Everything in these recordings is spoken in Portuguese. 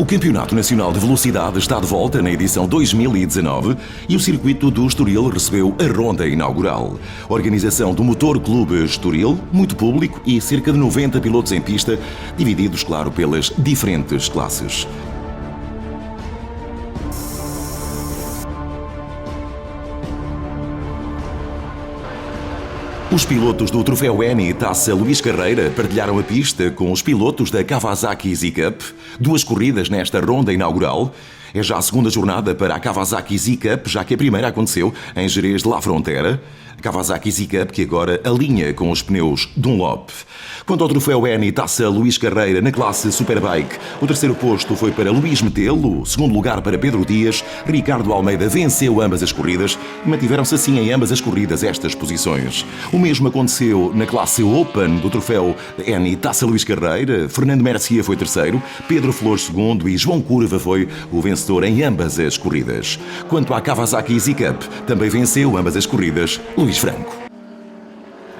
O Campeonato Nacional de Velocidade está de volta na edição 2019 e o circuito do Estoril recebeu a ronda inaugural. Organização do Motor Clube Estoril, muito público e cerca de 90 pilotos em pista, divididos, claro, pelas diferentes classes. Os pilotos do Troféu Eni Taça Luís Carreira partilharam a pista com os pilotos da Kawasaki Z-Cup, duas corridas nesta ronda inaugural. É já a segunda jornada para a Kawasaki Z-Cup, já que a primeira aconteceu em Jerez de la Frontera. A Kawasaki Z-Cup que agora alinha com os pneus Dunlop. Quanto ao Troféu Eni Taça Luís Carreira na classe Superbike, o terceiro posto foi para Luís Metelo, o segundo lugar para Pedro Dias. Ricardo Almeida venceu ambas as corridas e mantiveram-se assim em ambas as corridas estas posições. O mesmo aconteceu na classe Open do Troféu Eni Taça Luís Carreira. Fernando Mercia foi terceiro, Pedro Flores segundo e João Curva foi o vencedor em ambas as corridas. Quanto à Kawasaki Z-Cup, também venceu ambas as corridas Luís Franco.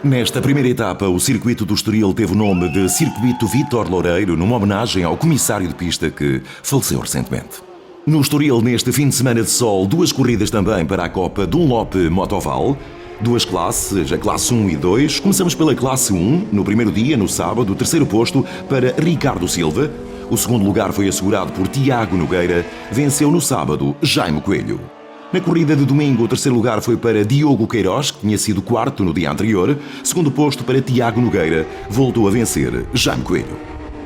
Nesta primeira etapa, o circuito do Estoril teve o nome de Circuito Vítor Loureiro, numa homenagem ao comissário de pista que faleceu recentemente. No Estoril, neste fim de semana de sol, duas corridas também para a Copa Dunlop Motoval. Duas classes, a classe 1 e 2. Começamos pela classe 1, no primeiro dia, no sábado, o terceiro posto para Ricardo Silva. O segundo lugar foi assegurado por Tiago Nogueira. Venceu no sábado Jaime Coelho. Na corrida de domingo, o terceiro lugar foi para Diogo Queiroz, que tinha sido quarto no dia anterior. Segundo posto para Tiago Nogueira, voltou a vencer Jaime Coelho.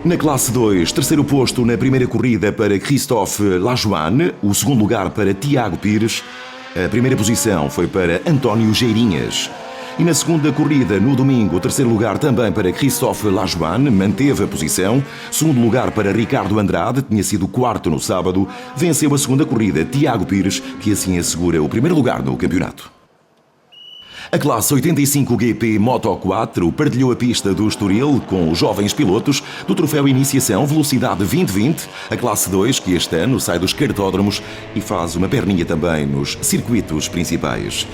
Na classe 2, terceiro posto na primeira corrida para Christophe Lajoine, o segundo lugar para Tiago Pires. A primeira posição foi para António Geirinhas. E na segunda corrida, no domingo, o terceiro lugar também para Christophe Lajoine, manteve a posição. Segundo lugar para Ricardo Andrade, tinha sido quarto no sábado. Venceu a segunda corrida Tiago Pires, que assim assegura o primeiro lugar no campeonato. A classe 85 GP Moto 4 partilhou a pista do Estoril com os jovens pilotos do Troféu Iniciação Velocidade 2020, a classe 2 que este ano sai dos cartódromos e faz uma perninha também nos circuitos principais.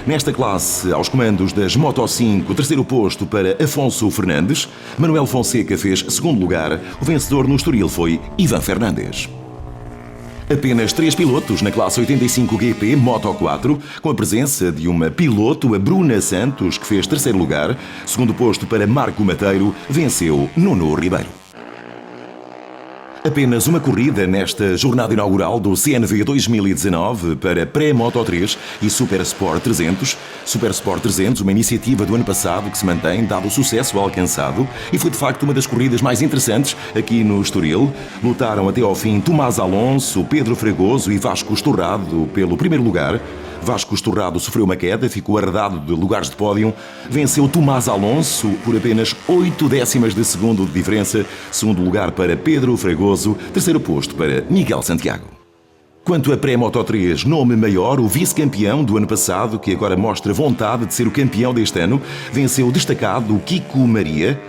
Nesta classe, aos comandos das Moto 5, terceiro posto para Afonso Fernandes, Manuel Fonseca fez segundo lugar, o vencedor no Estoril foi Ivan Fernandes. Apenas 3 pilotos na classe 85 GP Moto 4, com a presença de uma piloto, a Bruna Santos, que fez terceiro lugar. Segundo posto para Marco Mateiro, venceu Nuno Ribeiro. Apenas uma corrida nesta jornada inaugural do CNV 2019 para Pré-Moto 3 e Super Sport 300. Super Sport 300, uma iniciativa do ano passado que se mantém, dado o sucesso alcançado, e foi de facto uma das corridas mais interessantes aqui no Estoril. Lutaram até ao fim Tomás Alonso, Pedro Fragoso e Vasco Estorrado pelo primeiro lugar. Vasco Estorrado sofreu uma queda, ficou arredado de lugares de pódio. Venceu Tomás Alonso por apenas 8 décimas de segundo de diferença. Segundo lugar para Pedro Fragoso, terceiro posto para Miguel Santiago. Quanto a Pré-Moto 3, nome maior, o vice-campeão do ano passado, que agora mostra vontade de ser o campeão deste ano, venceu o destacado Kiko Maria.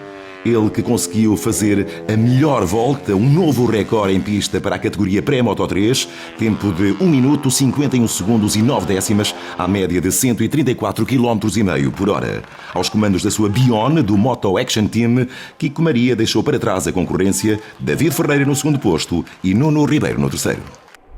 Ele que conseguiu fazer a melhor volta, um novo recorde em pista para a categoria Pré-Moto 3, tempo de 1 minuto, 51 segundos e 9 décimas, à média de 134 km e meio por hora. Aos comandos da sua Bion, do Moto Action Team, Kiko Maria deixou para trás a concorrência, David Ferreira no segundo posto e Nuno Ribeiro no terceiro.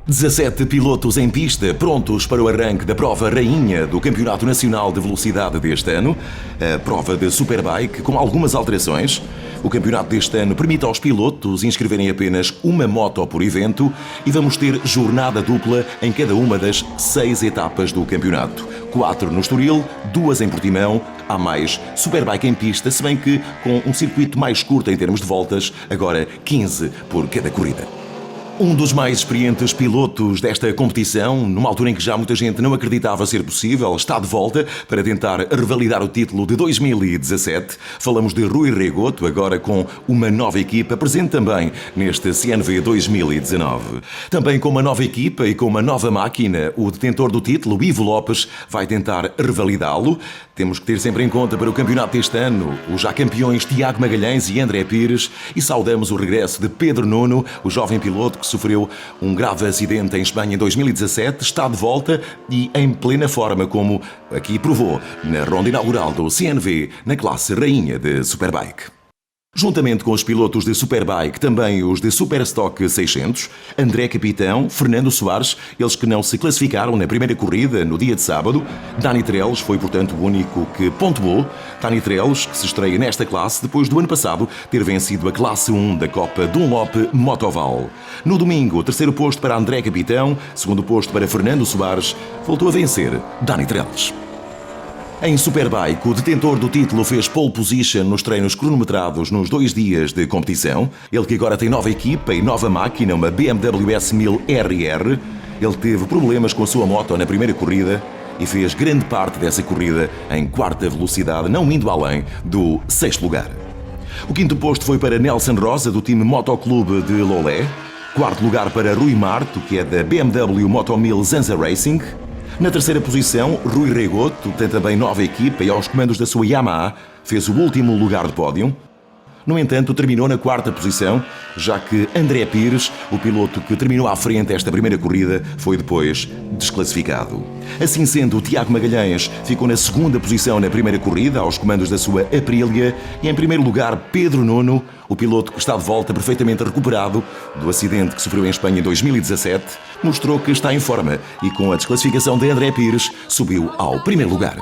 17 pilotos em pista prontos para o arranque da prova rainha do Campeonato Nacional de Velocidade deste ano, a prova de Superbike com algumas alterações. O campeonato deste ano permite aos pilotos inscreverem apenas uma moto por evento e vamos ter jornada dupla em cada uma das 6 etapas do campeonato. 4 no Estoril, 2 em Portimão, há mais Superbike em pista, se bem que com um circuito mais curto em termos de voltas, agora 15 por cada corrida. Um dos mais experientes pilotos desta competição, numa altura em que já muita gente não acreditava ser possível, está de volta para tentar revalidar o título de 2017. Falamos de Rui Regoto, agora com uma nova equipa, presente também neste CNV 2019. Também com uma nova equipa e com uma nova máquina, o detentor do título, Ivo Lopes, vai tentar revalidá-lo. Temos que ter sempre em conta para o campeonato deste ano os já campeões Tiago Magalhães e André Pires e saudamos o regresso de Pedro Nuno, o jovem piloto que sofreu um grave acidente em Espanha em 2017, está de volta e em plena forma, como aqui provou na ronda inaugural do CNV na classe rainha de Superbike. Juntamente com os pilotos de Superbike, também os de Superstock 600, André Capitão, Fernando Soares, eles que não se classificaram na primeira corrida no dia de sábado. Dani Trellis foi, portanto, o único que pontuou. Dani Trellis, que se estreia nesta classe depois do ano passado ter vencido a classe 1 da Copa Dunlop Motoval. No domingo, terceiro posto para André Capitão, segundo posto para Fernando Soares, voltou a vencer Dani Trellis. Em Superbike, o detentor do título fez pole position nos treinos cronometrados nos 2 dias de competição. Ele que agora tem nova equipa e nova máquina, uma BMW S1000 RR. Ele teve problemas com a sua moto na primeira corrida e fez grande parte dessa corrida em quarta velocidade, não indo além do 6º lugar. O quinto posto foi para Nelson Rosa, do time Motoclube de Lolé. Quarto lugar para Rui Marto, que é da BMW Moto 1000 Zanza Racing. Na terceira posição, Rui Regoto, tem também nova equipa e aos comandos da sua Yamaha, fez o último lugar de pódio. No entanto, terminou na quarta posição, já que André Pires, o piloto que terminou à frente esta primeira corrida, foi depois desclassificado. Assim sendo, o Tiago Magalhães ficou na segunda posição na primeira corrida, aos comandos da sua Aprilia, e em primeiro lugar Pedro Nuno, o piloto que está de volta perfeitamente recuperado do acidente que sofreu em Espanha em 2017, mostrou que está em forma e com a desclassificação de André Pires subiu ao primeiro lugar.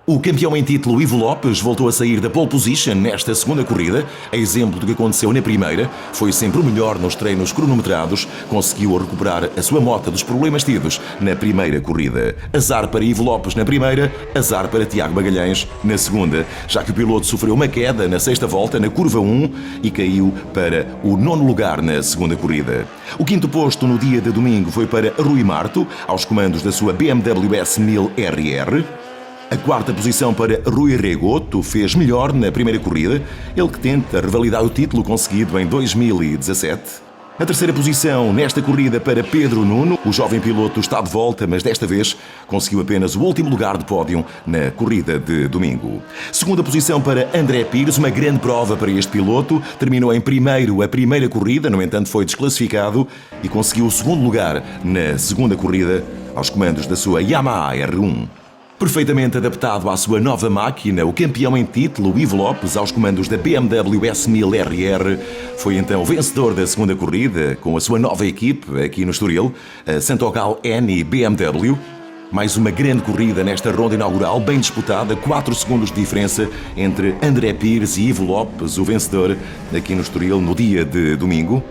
O campeão em título, Ivo Lopes, voltou a sair da pole position nesta segunda corrida, a exemplo do que aconteceu na primeira. Foi sempre o melhor nos treinos cronometrados, conseguiu recuperar a sua moto dos problemas tidos na primeira corrida. Azar para Ivo Lopes na primeira, azar para Tiago Magalhães na segunda, já que o piloto sofreu uma queda na sexta volta, na curva 1, e caiu para o 9º lugar na segunda corrida. O quinto posto no dia de domingo foi para Rui Marto, aos comandos da sua BMW S1000 RR. A quarta posição para Rui Regoto, fez melhor na primeira corrida, ele que tenta revalidar o título conseguido em 2017. A terceira posição nesta corrida para Pedro Nuno, o jovem piloto está de volta, mas desta vez conseguiu apenas o último lugar de pódio na corrida de domingo. Segunda posição para André Pires, uma grande prova para este piloto, terminou em primeiro a primeira corrida, no entanto foi desclassificado e conseguiu o segundo lugar na segunda corrida aos comandos da sua Yamaha R1. Perfeitamente adaptado à sua nova máquina, o campeão em título, Ivo Lopes, aos comandos da BMW S1000 RR, foi então o vencedor da segunda corrida com a sua nova equipe aqui no Estoril, a Santogal N BMW. Mais uma grande corrida nesta ronda inaugural, bem disputada, 4 segundos de diferença entre André Pires e Ivo Lopes, o vencedor aqui no Estoril no dia de domingo.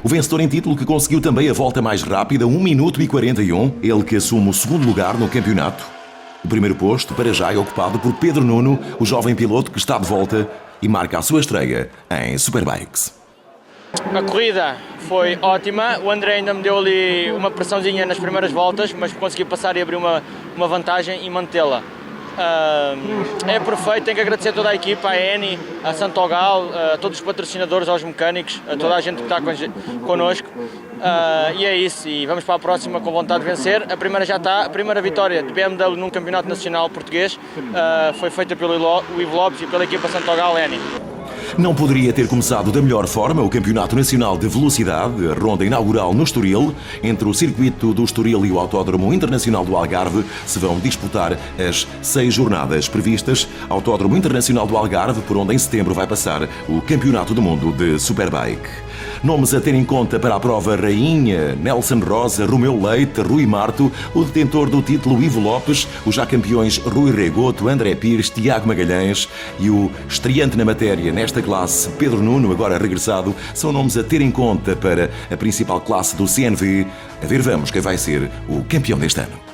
O vencedor em título que conseguiu também a volta mais rápida, 1 minuto e 41, ele que assume o segundo lugar no campeonato. O primeiro posto, para já, é ocupado por Pedro Nuno, o jovem piloto que está de volta e marca a sua estreia em Superbikes. A corrida foi ótima, o André ainda me deu ali uma pressãozinha nas primeiras voltas, mas consegui passar e abrir uma vantagem e mantê-la. É perfeito, tenho que agradecer a toda a equipa, a Eni, a Santogal, a todos os patrocinadores, aos mecânicos, a toda a gente que está connosco. E é isso, e vamos para a próxima com vontade de vencer. A primeira já está, a primeira vitória de BMW num campeonato nacional português foi feita pelo Ivo Lopes e pela equipa Santogal Eni. Não poderia ter começado da melhor forma o Campeonato Nacional de Velocidade, a ronda inaugural no Estoril. Entre o circuito do Estoril e o Autódromo Internacional do Algarve se vão disputar as 6 jornadas previstas. Autódromo Internacional do Algarve, por onde em setembro vai passar o Campeonato do Mundo de Superbike. Nomes a ter em conta para a prova rainha: Nelson Rosa, Romeu Leite, Rui Marto, o detentor do título Ivo Lopes, os já campeões Rui Regoto, André Pires, Tiago Magalhães e o estreante na matéria nesta classe, Pedro Nuno, agora regressado, são nomes a ter em conta para a principal classe do CNV. A ver, vamos quem vai ser o campeão deste ano.